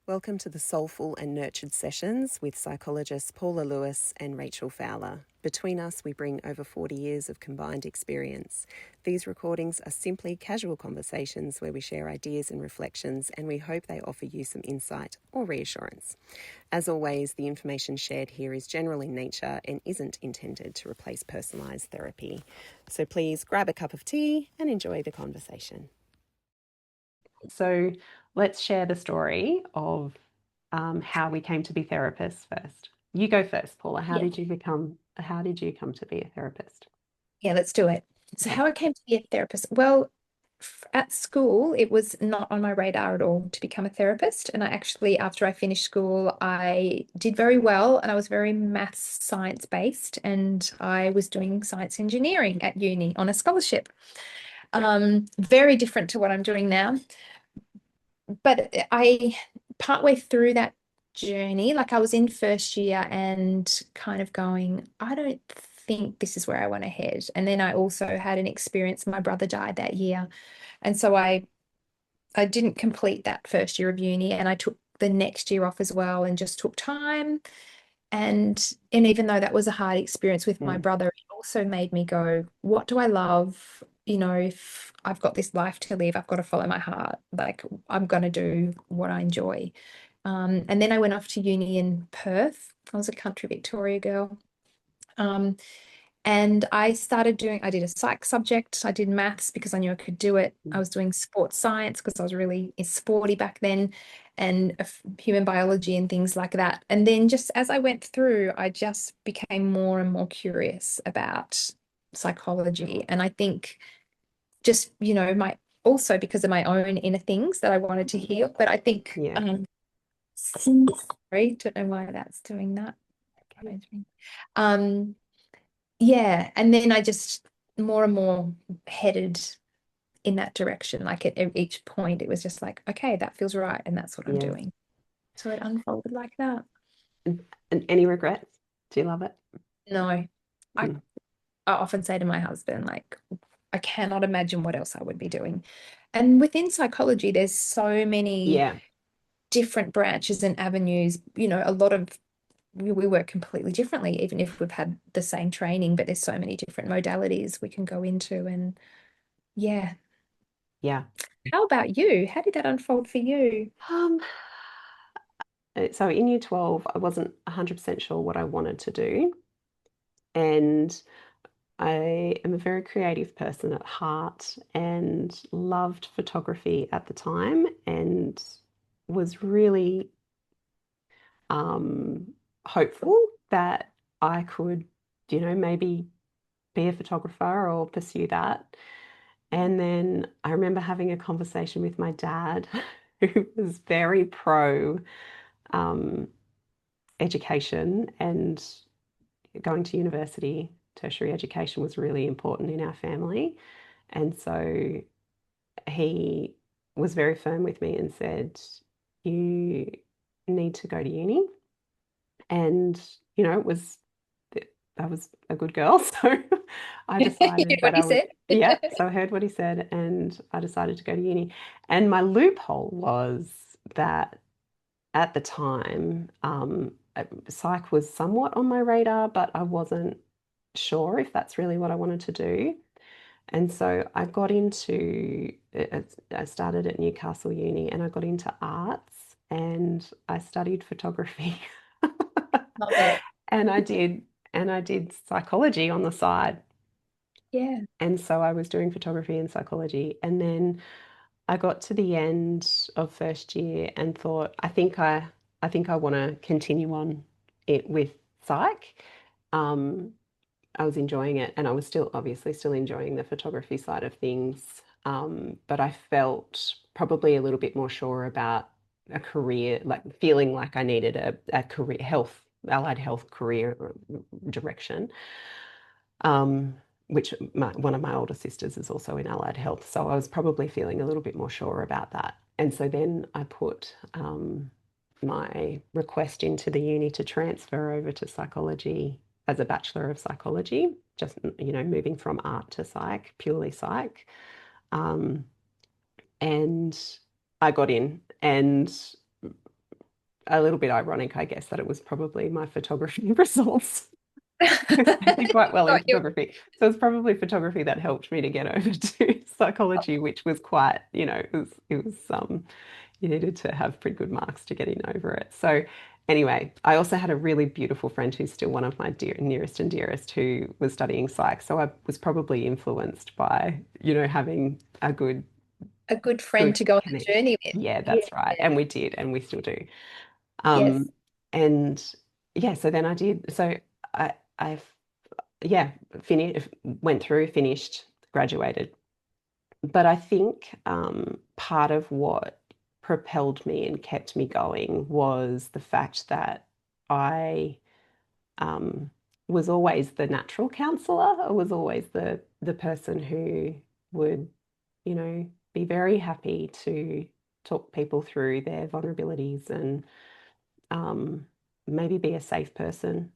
Welcome to the Soulful and Nurtured sessions with psychologists Paula Lewis and Rachael Fowler. Between us, we bring over 40 years of combined experience. These recordings are simply casual conversations where we share ideas and reflections, and we hope they offer you some insight or reassurance. As always, the information shared here is general in nature and isn't intended to replace personalised therapy. So please grab a cup of tea and enjoy the conversation. So let's share the story of how we came to be therapists first. You go first, Paula. How did you come to be a therapist? Yeah, let's do it. So how I came to be a therapist. Well, at school, it was not on my radar at all to become a therapist. And I actually, after I finished school, I did very well and I was very maths science based. And I was doing science engineering at uni on a scholarship. Very different to what I'm doing now. But partway through that journey, like I was in first year and kind of going, I don't think this is where I want to head. And then I also had an experience, my brother died that year. And so I didn't complete that first year of uni and I took the next year off as well and just took time. And even though that was a hard experience with my brother, it also made me go, what do I love? You know, if I've got this life to live, I've got to follow my heart. Like I'm going to do what I enjoy. And then I went off to uni in Perth. I was a country Victoria girl. And I did a psych subject. I did maths because I knew I could do it. I was doing sports science because I was really sporty back then, and human biology and things like that. And then just as I went through, I just became more and more curious about psychology. And I think just, also because of my own inner things that I wanted to heal. But I think, sorry, don't know why that's doing that. Yeah, and then I just more and more headed in that direction. Like at each point, it was just like, okay, that feels right, and that's what I'm doing. So it unfolded like that. And any regrets? Do you love it? No, I often say to my husband, like, I cannot imagine what else I would be doing. And within psychology, there's so many different branches and avenues. A lot of we work completely differently, even if we've had the same training, but there's so many different modalities we can go into. And yeah. How about you? How did that unfold for you? So in year 12, I wasn't 100% sure what I wanted to do. And I am a very creative person at heart and loved photography at the time and was really hopeful that I could, maybe be a photographer or pursue that. And then I remember having a conversation with my dad, who was very pro education, and going to university, tertiary education was really important in our family. And so he was very firm with me and said, you need to go to uni. And, I was a good girl, so I decided that I would. Yeah, so I heard what he said and I decided to go to uni. And my loophole was that at the time, psych was somewhat on my radar, but I wasn't sure if that's really what I wanted to do. And so I started at Newcastle Uni and I got into arts and I studied photography. Love it. And I did psychology on the side. Yeah. And so I was doing photography and psychology. And then I got to the end of first year and thought, I think I want to continue on it with psych. I was enjoying it and I was obviously still enjoying the photography side of things. But I felt probably a little bit more sure about a career, like feeling like I needed a career, allied health career direction. Which one of my older sisters is also in allied health. So I was probably feeling a little bit more sure about that. And so then I put my request into the uni to transfer over to psychology as a Bachelor of Psychology, just, moving from art to psych, purely psych. And I got in and a little bit ironic, I guess, that it was probably my photography results. I did quite well in Got you. photography. So it's probably photography that helped me to get over to psychology, which was quite, you needed to have pretty good marks to get in over it. So anyway, I also had a really beautiful friend who's still one of my nearest and dearest who was studying psych. So I was probably influenced by, having A good friend good to go on the connection. journey with. Yeah, Yeah. that's right. And we did, and we still do. Yes. And yeah, so then I did. So I've yeah, finished, went through, finished, graduated. But I think part of what propelled me and kept me going was the fact that I um, was always the natural counselor. I was always the person who would, be very happy to talk people through their vulnerabilities and um, maybe be a safe person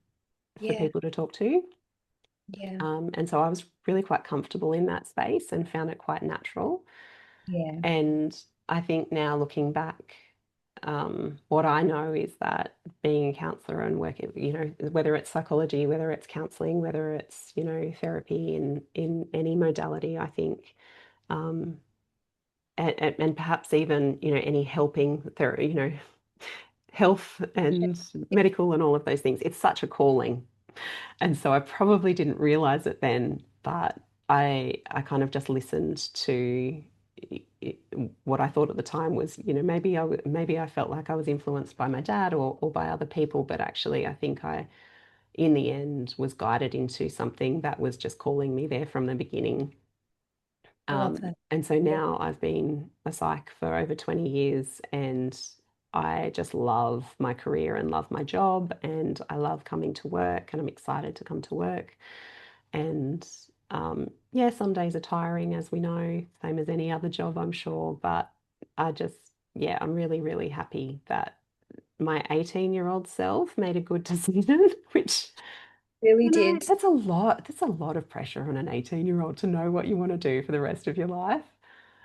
for Yeah. people to talk to. Yeah. And so I was really quite comfortable in that space and found it quite natural. Yeah. And I think now looking back, what I know is that being a counselor and working, whether it's psychology, whether it's counseling, whether it's, therapy in any modality, I think, um, and perhaps even, any helping therapy, health and medical and all of those things, it's such a calling. And so I probably didn't realize it then, but I kind of just listened to what I thought at the time was, maybe I felt like I was influenced by my dad or by other people, but actually I think I, in the end, was guided into something that was just calling me there from the beginning. I love that. And so Yeah. now I've been a psych for over 20 years and I just love my career and love my job and I love coming to work and I'm excited to come to work. And yeah, some days are tiring, as we know, same as any other job, I'm sure. But yeah, I'm really, really happy that my 18-year-old self made a good decision, which Really did. that's a lot. That's a lot of pressure on an 18-year-old to know what you want to do for the rest of your life.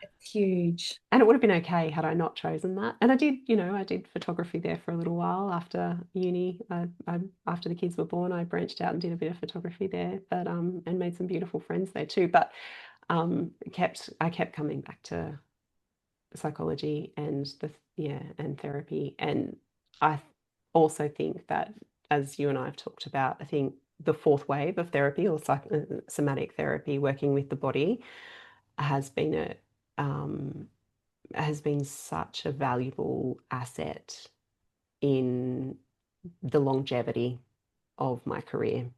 It's huge. And it would have been okay had I not chosen that. And I did, I did photography there for a little while after uni. After the kids were born, I branched out and did a bit of photography there, but and made some beautiful friends there too. But I kept coming back to psychology and and therapy. And I also think that, as you and I have talked about, I think the fourth wave of therapy or somatic therapy, working with the body, has been um, has been such a valuable asset in the longevity of my career.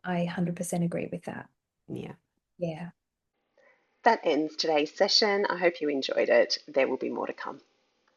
I 100% agree with that. Yeah. Yeah. That ends today's session. I hope you enjoyed it. There will be more to come.